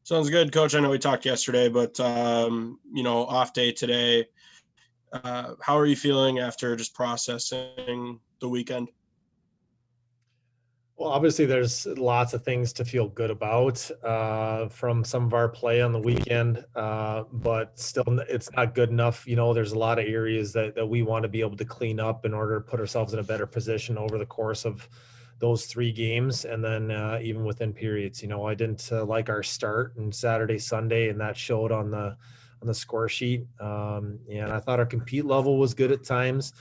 Sounds good, Coach. I know we talked yesterday, but off day today. How are you feeling after just processing the weekend? Well, obviously, there's lots of things to feel good about from some of our play on the weekend, but still, it's not good enough. There's a lot of areas that we want to be able to clean up in order to put ourselves in a better position over the course of those 3 games, and then even within periods. I didn't like our start on Saturday, Sunday, and that showed on the score sheet. And I thought our compete level was good at times,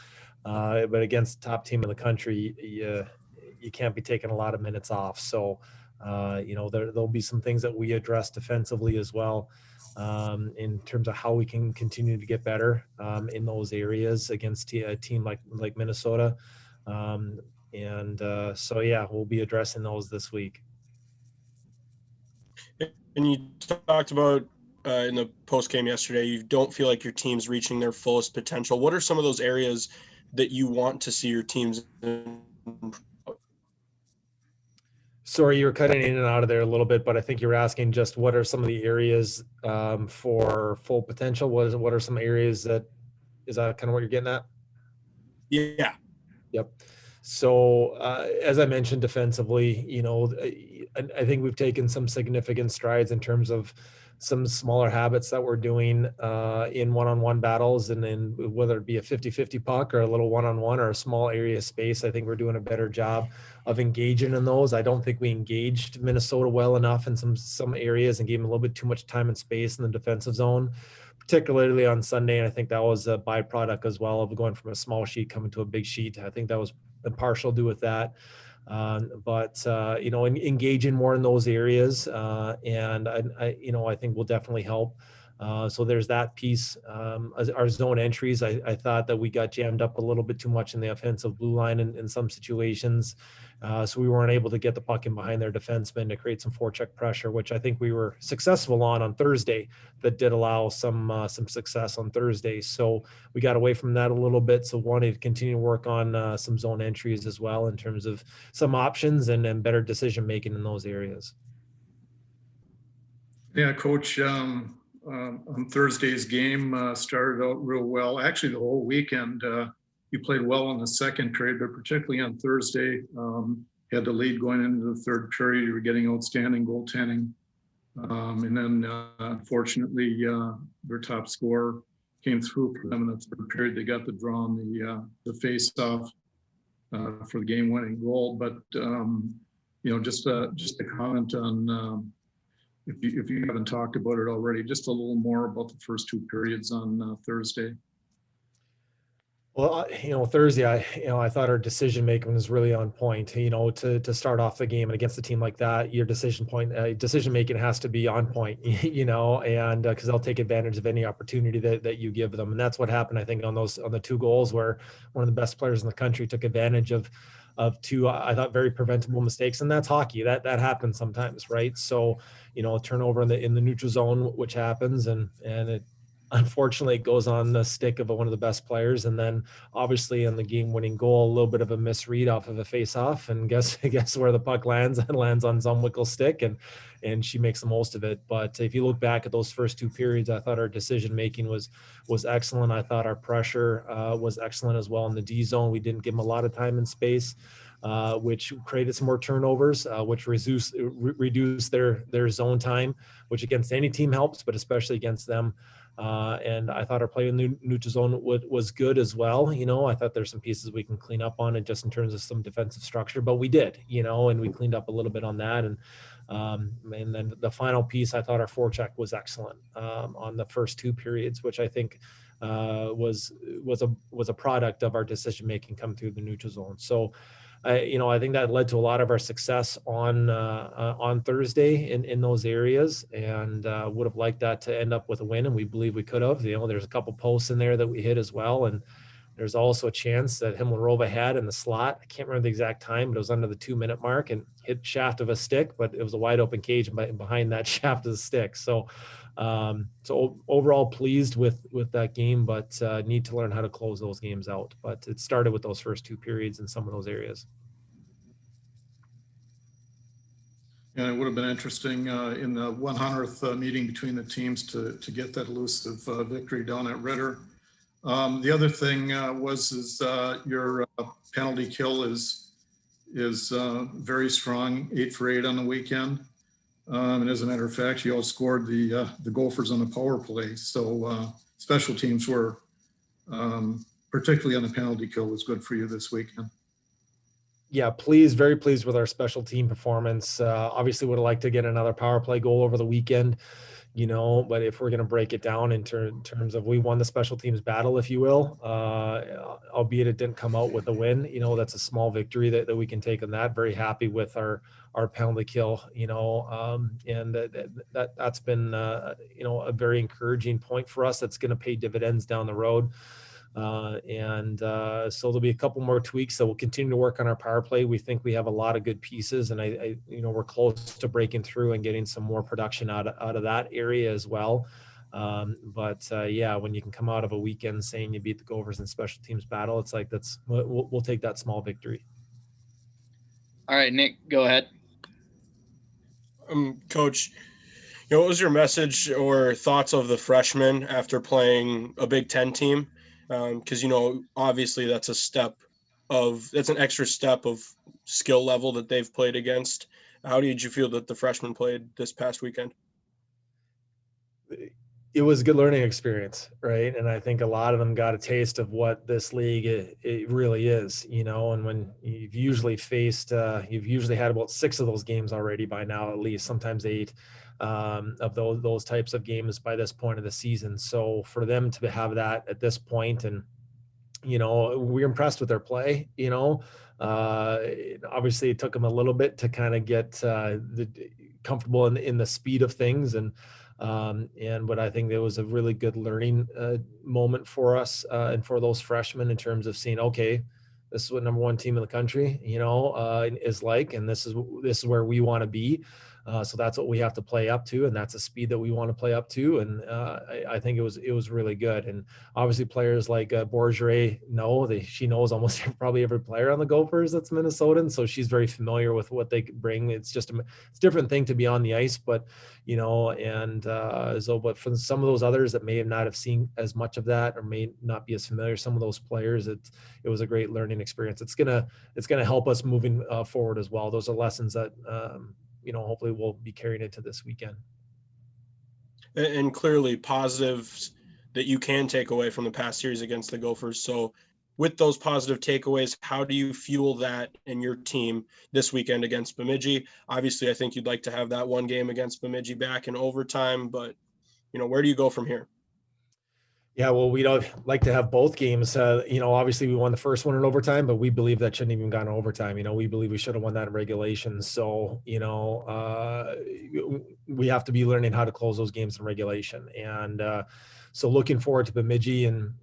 but against the top team in the country, you can't be taking a lot of minutes off. So, there'll be some things that we address defensively as well, in terms of how we can continue to get better in those areas against a team like Minnesota. So, yeah, we'll be addressing those this week. And you talked about in the post game yesterday, you don't feel like your team's reaching their fullest potential. What are some of those areas that you want to see your teams improve? Sorry, you were cutting in and out of there a little bit, but I think you were asking just what are some of the areas for full potential? What are some areas is that kind of what you're getting at? Yeah. Yep. So as I mentioned defensively, I think we've taken some significant strides in terms of some smaller habits that we're doing in one-on-one battles, and then whether it be a 50-50 puck or a little one-on-one or a small area of space, I think we're doing a better job of engaging in those. I don't think we engaged Minnesota well enough in some areas and gave them a little bit too much time and space in the defensive zone, particularly on Sunday. And I think that was a byproduct as well of going from a small sheet coming to a big sheet. I think that was partial to do with that. Engaging more in those areas, and I think will definitely help. So there's that piece. Our zone entries, I thought that we got jammed up a little bit too much in the offensive blue line in some situations. So we weren't able to get the puck in behind their defensemen to create some forecheck pressure, which I think we were successful on Thursday. That did allow some success on Thursday. So we got away from that a little bit. So wanted to continue to work on some zone entries as well in terms of some options and better decision making in those areas. Yeah, Coach. On Thursday's game started out real well. Actually, the whole weekend you played well in the second period, but particularly on Thursday, had the lead going into the third period. You were getting outstanding goaltending, and then unfortunately, their top scorer came through for them in the third period. They got the draw on the face-off for the game-winning goal. But just a comment on. If you haven't talked about it already, just a little more about the first 2 periods on Thursday. Well, Thursday, I thought our decision making was really on point. To start off the game and against a team like that, your decision making has to be on point. And because they'll take advantage of any opportunity that you give them, and that's what happened. I think on the 2 goals where one of the best players in the country took advantage of 2, I thought, very preventable mistakes, and that's hockey. That happens sometimes, right? So, a turnover in the neutral zone, which happens, and it unfortunately goes on the stick of one of the best players, and then obviously in the game-winning goal, a little bit of a misread off of a face-off, and guess where the puck lands? It lands on Zumwickel's stick, and she makes the most of it. But if you look back at those first 2 periods, I thought our decision-making was excellent. I thought our pressure was excellent as well in the D zone. We didn't give them a lot of time and space, which created some more turnovers, which reduced their zone time, which against any team helps, but especially against them. And I thought our play in the neutral zone was good as well. I thought there's some pieces we can clean up on it just in terms of some defensive structure, but we did, and we cleaned up a little bit on that. And then the final piece, I thought our forecheck was excellent on the first 2 periods, which I think was a product of our decision making come through the neutral zone. So I think that led to a lot of our success on Thursday in those areas, and would have liked that to end up with a win, and we believe we could have. There's a couple posts in there that we hit as well, and there's also a chance that Himmelrova had in the slot. I can't remember the exact time, but it was under the 2-minute mark and hit shaft of a stick, but it was a wide open cage behind that shaft of the stick. So overall pleased with that game, but need to learn how to close those games out. But it started with those first 2 periods in some of those areas. And it would have been interesting in the 100th meeting between the teams to get that elusive victory down at Ritter. The other thing is your penalty kill is very strong, 8 for 8 on the weekend. And as a matter of fact, you outscored the Gophers on the power play. So special teams were, particularly on the penalty kill, was good for you this weekend. Yeah, very pleased with our special team performance. Obviously would have liked to get another power play goal over the weekend, but if we're going to break it down in terms of we won the special teams battle, if you will, albeit it didn't come out with a win, that's a small victory that we can take on that. Very happy with our penalty kill, and that's been, a very encouraging point for us. That's going to pay dividends down the road. So there'll be a couple more tweaks that we'll continue to work on our power play. We think we have a lot of good pieces, and I we're close to breaking through and getting some more production out of that area as well. Yeah, when you can come out of a weekend saying you beat the Gophers in special teams battle, it's like we'll take that small victory. All right, Nick, go ahead. Coach, what was your message or thoughts of the freshmen after playing a Big Ten team? Because, obviously that's an extra step of skill level that they've played against. How did you feel that the freshmen played this past weekend? It was a good learning experience, right? And I think a lot of them got a taste of what this league it really is, and when you've usually had about 6 of those games already by now, at least, sometimes 8 of those types of games by this point of the season. So for them to have that at this point, and we're impressed with their play. Obviously it took them a little bit to kind of get comfortable in the speed of things, but I think it was a really good learning moment for us and for those freshmen in terms of seeing, okay, this is what number 1 team in the country, is like, and this is where we want to be. So that's what we have to play up to, and that's the speed that we want to play up to. And I think it was really good. And obviously players like Bourgeois she knows almost probably every player on the Gophers that's Minnesotan, so she's very familiar with what they bring. It's a different thing to be on the ice, but but for some of those others that may not have seen as much of that or may not be as familiar, some of those players, it was a great learning experience. It's gonna help us moving forward as well. Those are lessons that hopefully we'll be carrying into this weekend. And clearly positives that you can take away from the past series against the Gophers. So with those positive takeaways, how do you fuel that in your team this weekend against Bemidji? Obviously, I think you'd like to have that one game against Bemidji back in overtime, but where do you go from here? Yeah, well, we'd like to have both games. Obviously we won the first one in overtime, but we believe that shouldn't even gone to overtime. We believe we should have won that in regulation. So, we have to be learning how to close those games in regulation. And so looking forward to Bemidji, and,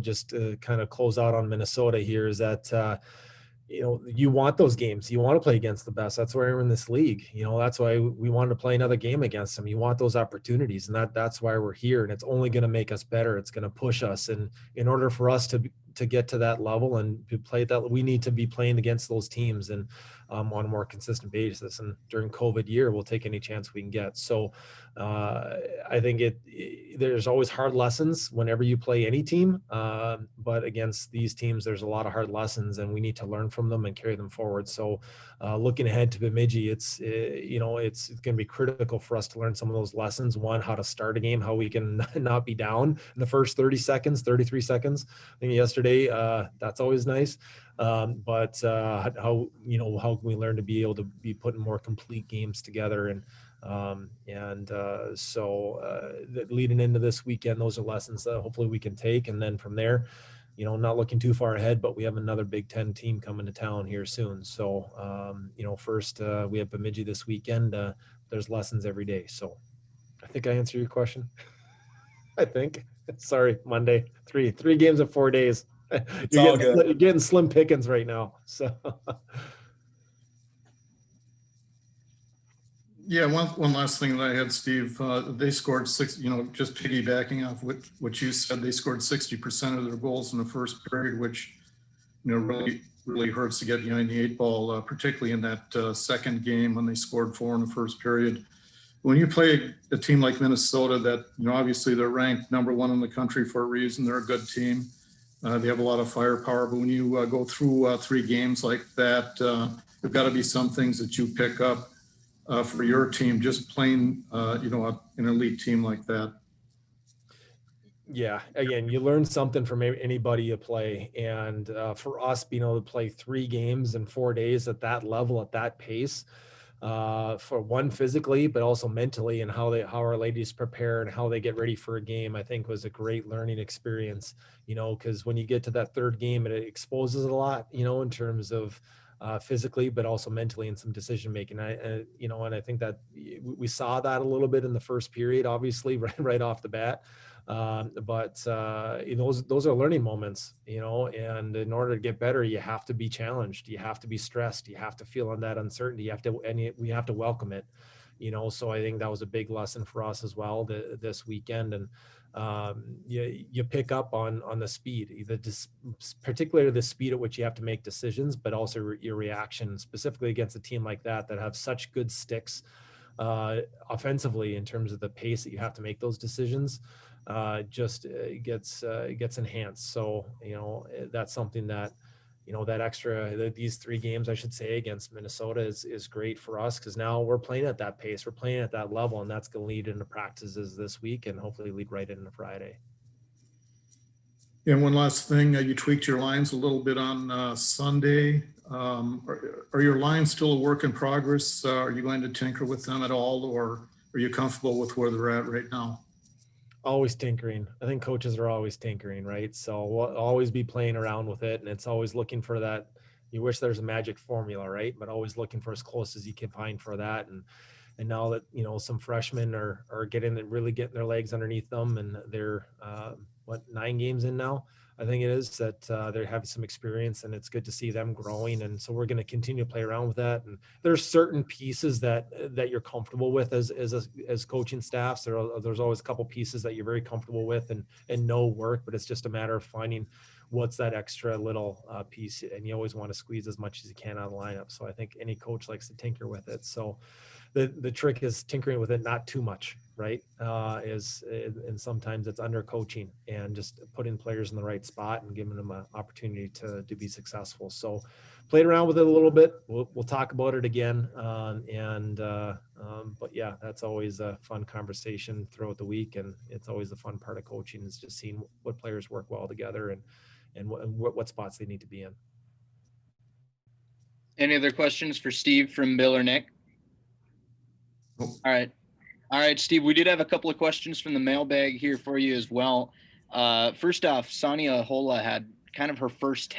just to kind of close out on Minnesota here is that, you want those games. You want to play against the best. That's why we're in this league. That's why we wanted to play another game against them. You want those opportunities, and that's why we're here. And it's only going to make us better. It's going to push us. And in order for us to get to that level and to play that, we need to be playing against those teams and on a more consistent basis. And during COVID year, we'll take any chance we can get. So I think there's always hard lessons whenever you play any team, but against these teams, there's a lot of hard lessons, and we need to learn from them and carry them forward. So looking ahead to Bemidji, it's going to be critical for us to learn some of those lessons. One, how to start a game, how we can not be down in the first 33 seconds. I think yesterday, that's always nice. But how can we learn to be able to be putting more complete games together? So leading into this weekend, those are lessons that hopefully we can take. And then from there, not looking too far ahead, but we have another Big Ten team coming to town here soon. So, first we have Bemidji this weekend. There's lessons every day. So I think I answered your question. I think. Sorry, Monday, three games in 4 days. You're getting slim pickings right now. So. Yeah, one last thing that I had, Steve. They scored 6. Just piggybacking off what you said, they scored 60% of their goals in the first period, which really really hurts to get behind the 8 ball, particularly in that second game when they scored 4 in the first period. When you play a team like Minnesota that, obviously they're ranked #1 in the country for a reason. They're a good team. They have a lot of firepower, but when you go through 3 games like that, there've got to be some things that you pick up for your team, just playing, an elite team like that. Yeah, again, you learn something from anybody you play, and for us being able to play 3 games in 4 days at that level, at that pace, for one physically, but also mentally, and how our ladies prepare and how they get ready for a game, I think was a great learning experience. Because when you get to that 3rd game, it exposes a lot, in terms of physically, but also mentally in some decision making. And I think that we saw that a little bit in the first period, obviously, right off the bat. But those are learning moments, and in order to get better, you have to be challenged, you have to be stressed, you have to feel on that uncertainty, we have to welcome it, so I think that was a big lesson for us as well this weekend. And you pick up on the speed, particularly the speed at which you have to make decisions, but also your reaction, specifically against a team like that have such good sticks offensively in terms of the pace that you have to make those decisions. Just gets enhanced. So, that's something that, these 3 games, I should say, against Minnesota is great for us, because now we're playing at that pace, we're playing at that level, and that's going to lead into practices this week and hopefully lead right into Friday. And one last thing, you tweaked your lines a little bit on Sunday. Are your lines still a work in progress? Are you going to tinker with them at all, or are you comfortable with where they're at right now? Always tinkering. I think coaches are always tinkering, right? So we'll always be playing around with it, and it's always looking for that. You wish there's a magic formula, right? But always looking for as close as you can find for that. And now that, some freshmen are getting their legs underneath them, and they're 9 games in now, I think it is, that they're having some experience, and it's good to see them growing. And so we're going to continue to play around with that. And there's certain pieces that you're comfortable with as coaching staffs. There's always a couple pieces that you're very comfortable with and know work, but it's just a matter of finding what's that extra little piece. And you always want to squeeze as much as you can out of the lineup. So I think any coach likes to tinker with it. So the trick is tinkering with it, not too much, right? And sometimes it's under coaching and just putting players in the right spot and giving them an opportunity to be successful. So played around with it a little bit. We'll talk about it again. But yeah, that's always a fun conversation throughout the week. And it's always the fun part of coaching, is just seeing what players work well together and what spots they need to be in. Any other questions for Steve from Bill or Nick? Nope. All right, Steve, we did have a couple of questions from the mailbag here for you as well. First off, Sonia Hola had kind of her first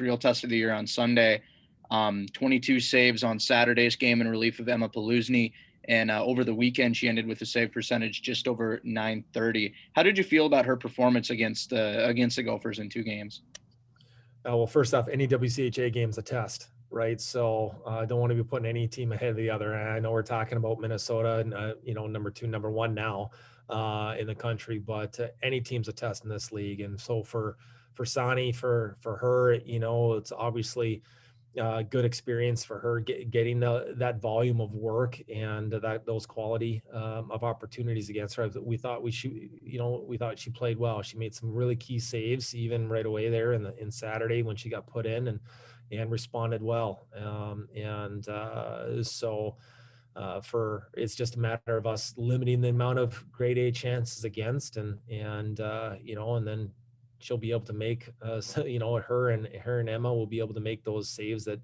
real test of the year on Sunday. 22 saves on Saturday's game in relief of Emma Paluzny. And over the weekend, she ended with a save percentage just over .930. How did you feel about her performance against the Gophers in 2 games? Well, first off, any WCHA game's a test, right? So I don't want to be putting any team ahead of the other. And I know we're talking about Minnesota and, number 2, number 1 now in the country, but any team's a test in this league. And so for Sani, for her, it's obviously good experience for her getting that volume of work and those quality of opportunities against her. We thought she played well. She made some really key saves even right away there in Saturday when she got put in and responded well. So it's just a matter of us limiting the amount of grade A chances against and then she'll be able to make, her and Emma will be able to make those saves that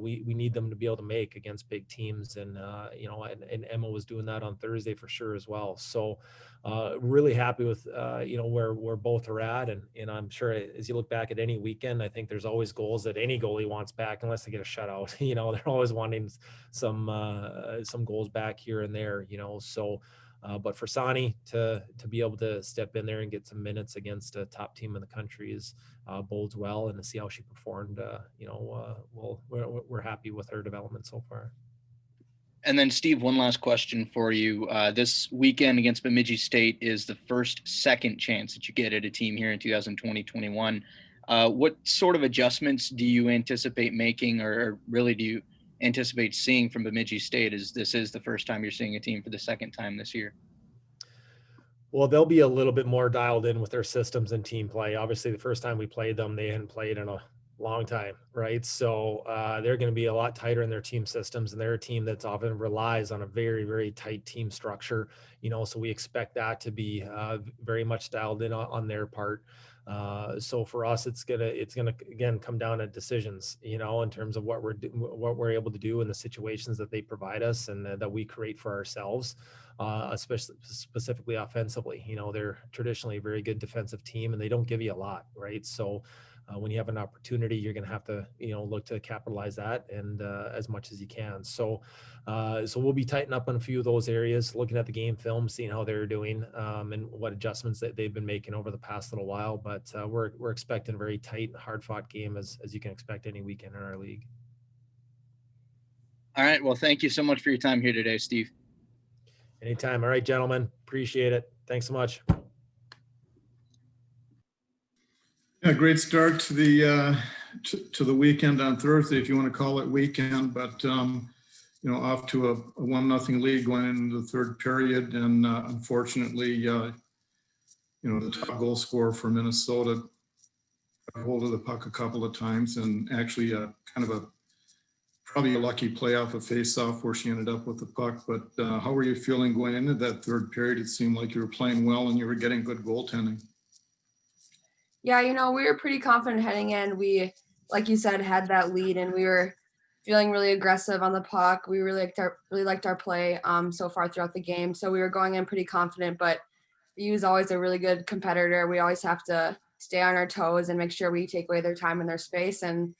we need them to be able to make against big teams. And Emma was doing that on Thursday for sure as well. So really happy with, where both are at. And I'm sure as you look back at any weekend, I think there's always goals that any goalie wants back unless they get a shutout. They're always wanting some goals back here and there, so. But for Sani to be able to step in there and get some minutes against a top team in the country bodes well, and to see how she performed, we're happy with her development so far. And then Steve, one last question for you. This weekend against Bemidji State is the second chance that you get at a team here in 2020-21. What sort of adjustments do you anticipate making, or really do you anticipate seeing from Bemidji State, as this is the first time you're seeing a team for the second time this year? Well, they'll be a little bit more dialed in with their systems and team play. Obviously, the first time we played them, they hadn't played in a long time, right? So they're going to be a lot tighter in their team systems, and they're a team that's often relies on a very, very tight team structure. So we expect that to be very much dialed in on their part. So for us, it's gonna again come down to decisions, in terms of what we're able to do in the situations that they provide us and that we create for ourselves. Especially specifically offensively, they're traditionally a very good defensive team, and they don't give you a lot, right? So when you have an opportunity, you're going to have to, look to capitalize that and as much as you can. So we'll be tightening up on a few of those areas, looking at the game film, seeing how they're doing and what adjustments that they've been making over the past little while. But we're expecting a very tight, hard-fought game as you can expect any weekend in our league. All right. Well, thank you so much for your time here today, Steve. Anytime. All right, gentlemen. Appreciate it. Thanks so much. Yeah, great start to the weekend on Thursday, if you want to call it weekend, but off to a 1-0 lead going into the third period, and unfortunately, the top goal scorer for Minnesota got hold of the puck a couple of times, and actually kind of probably a lucky play off a face-off where she ended up with the puck. But how were you feeling going into that third period? It seemed like you were playing well and you were getting good goaltending. Yeah, we were pretty confident heading in. We, like you said, had that lead, and we were feeling really aggressive on the puck. We really liked our play so far throughout the game. So we were going in pretty confident, but BU is always a really good competitor. We always have to stay on our toes and make sure we take away their time and their space. And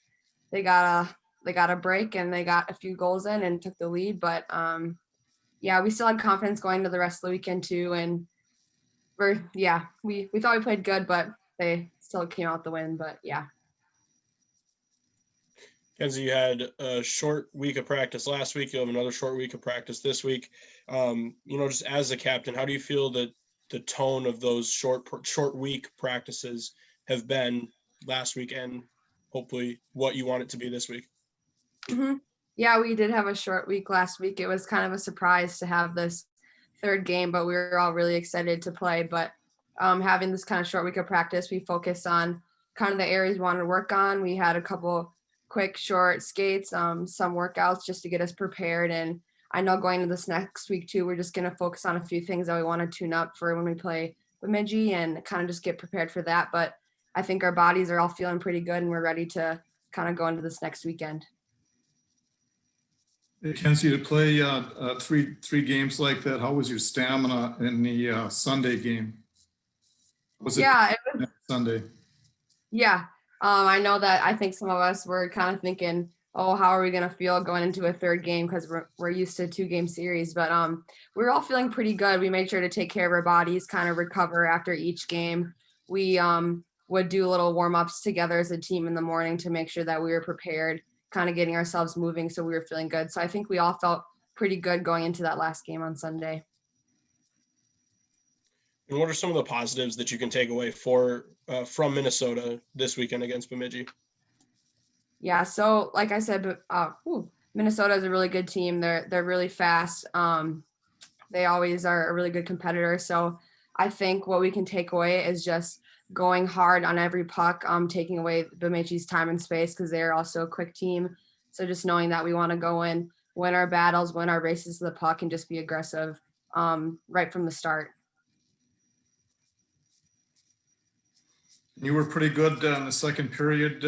they got a break, and they got a few goals in and took the lead. But we still had confidence going into the rest of the weekend too. And we thought we played good, but they still came out the win. But yeah. Kenzie, you had a short week of practice last week. You'll have another short week of practice this week. Just as a captain, how do you feel that the tone of those short week practices have been last week, and hopefully what you want it to be this week? Mm-hmm. Yeah, we did have a short week last week. It was kind of a surprise to have this third game, but we were all really excited to play. But having this kind of short week of practice, we focused on kind of the areas we wanted to work on. We had a couple quick short skates, some workouts just to get us prepared. And I know going into this next week too, we're just going to focus on a few things that we want to tune up for when we play Bemidji and kind of just get prepared for that. But I think our bodies are all feeling pretty good, and we're ready to kind of go into this next weekend. Kenzie, to play three games like that, how was your stamina in the Sunday game? Was it Sunday? Yeah. I know that I think some of us were kind of thinking, oh, how are we going to feel going into a third game, because we're used to 2-game series. But we were all feeling pretty good. We made sure to take care of our bodies, kind of recover after each game. We would do little warm-ups together as a team in the morning to make sure that we were prepared, kind of getting ourselves moving, so we were feeling good. So I think we all felt pretty good going into that last game on Sunday. And what are some of the positives that you can take away from Minnesota this weekend against Bemidji? Yeah, so like I said, Minnesota is a really good team. They're really fast. They always are a really good competitor. So I think what we can take away is just going hard on every puck, taking away Bemidji's time and space, because they're also a quick team. So just knowing that we want to go in, win our battles, win our races to the puck, and just be aggressive right from the start. You were pretty good in the second period.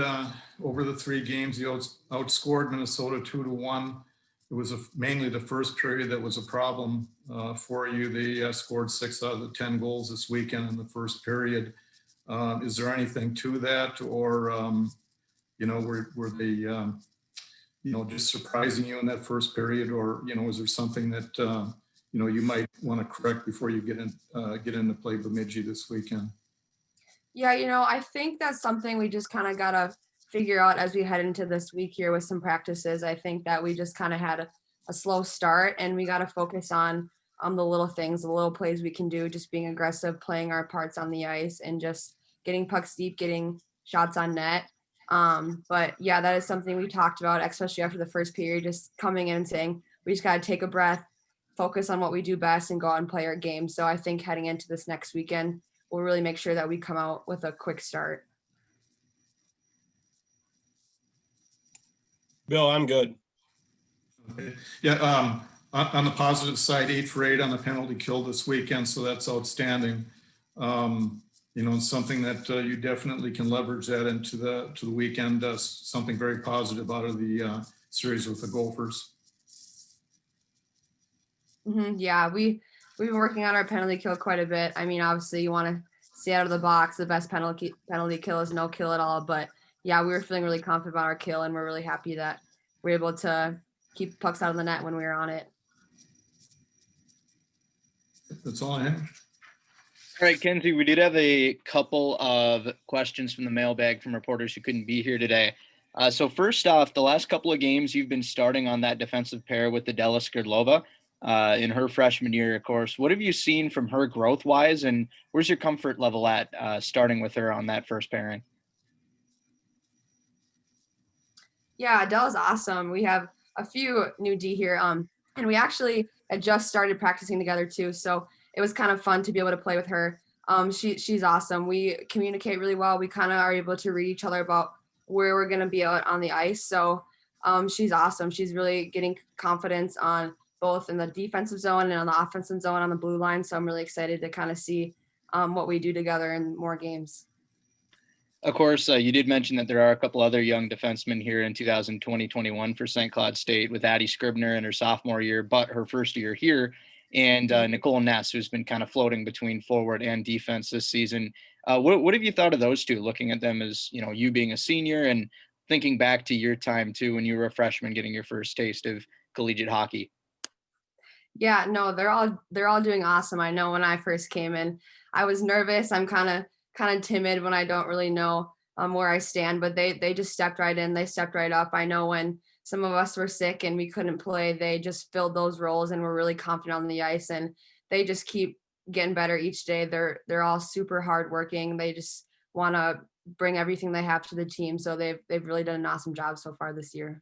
Over the 3 games, you outscored Minnesota 2-1. It was mainly the first period that was a problem for you. They scored 6 out of the 10 goals this weekend in the first period. Is there anything to that, or were they just surprising you in that first period, or is there something that you might want to correct before you get into play Bemidji this weekend? Yeah, I think that's something we just kind of got to figure out as we head into this week here with some practices. I think that we just kind of had a slow start, and we got to focus on the little things, the little plays we can do, just being aggressive, playing our parts on the ice, and just getting pucks deep, getting shots on net. But yeah, that is something we talked about, especially after the first period, just coming in and saying, we just got to take a breath, focus on what we do best, and go out and play our game. So I think heading into this next weekend, we'll really make sure that we come out with a quick start. Bill, I'm good. Okay. Yeah. On the positive side, 8 for 8 on the penalty kill this weekend. So that's outstanding. It's something that you definitely can leverage that into the weekend. Something very positive out of the series with the Gophers. Yeah, we've been working on our penalty kill quite a bit. I mean, obviously you want to stay out of the box. The best penalty kill is no kill at all. But yeah, we were feeling really confident about our kill, and we're really happy that we're able to keep pucks out of the net when we were on it. That's all I have. All right, Kenzie, we did have a couple of questions from the mailbag from reporters who couldn't be here today. So first off, the last couple of games you've been starting on that defensive pair with Adela Skrdlova in her freshman year, of course. What have you seen from her growth-wise, and where's your comfort level at starting with her on that first pairing? Yeah, Adele's awesome. We have a few new D here, and we actually had just started practicing together too. So it was kind of fun to be able to play with her. She's awesome. We communicate really well. We kind of are able to read each other about where we're going to be out on the ice. So she's awesome. She's really getting confidence on both in the defensive zone and on the offensive zone on the blue line. So I'm really excited to kind of see what we do together in more games. Of course, you did mention that there are a couple other young defensemen here in 2020-21 for St. Cloud State, with Addie Scribner in her sophomore year, but her first year here, and Nicole Ness, who's been kind of floating between forward and defense this season. What have you thought of those two, looking at them as, you being a senior and thinking back to your time too, when you were a freshman getting your first taste of collegiate hockey? Yeah, no, they're all doing awesome. I know when I first came in, I was nervous. I'm kind of timid when I don't really know where I stand, but they just stepped right in. They stepped right up. I know when some of us were sick and we couldn't play, they just filled those roles and were really confident on the ice, and they just keep getting better each day. They're all super hardworking. They just want to bring everything they have to the team. So they've really done an awesome job so far this year.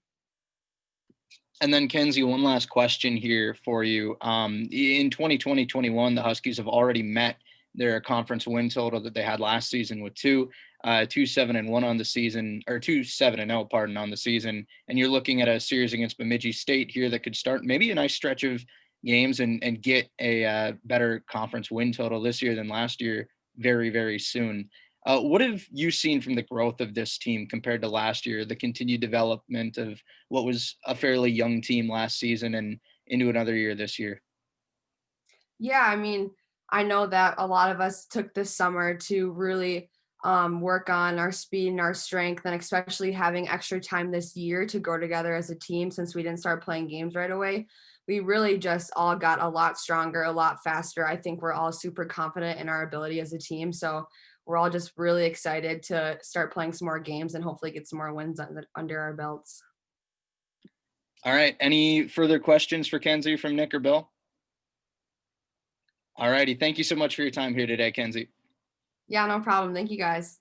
And then, Kenzie, one last question here for you. In 2020-21, the Huskies have already met their conference win total that they had last season with 2-7-1 on the season, or 2-7-0, pardon, on the season. And you're looking at a series against Bemidji State here that could start maybe a nice stretch of games and get a better conference win total this year than last year very, very soon. What have you seen from the growth of this team compared to last year, the continued development of what was a fairly young team last season and into another year this year? Yeah, I mean, I know that a lot of us took this summer to really work on our speed and our strength, and especially having extra time this year to go together as a team since we didn't start playing games right away. We really just all got a lot stronger, a lot faster. I think we're all super confident in our ability as a team. So we're all just really excited to start playing some more games and hopefully get some more wins under our belts. All right. Any further questions for Kenzie from Nick or Bill? All righty. Thank you so much for your time here today, Kenzie. Yeah, no problem. Thank you, guys.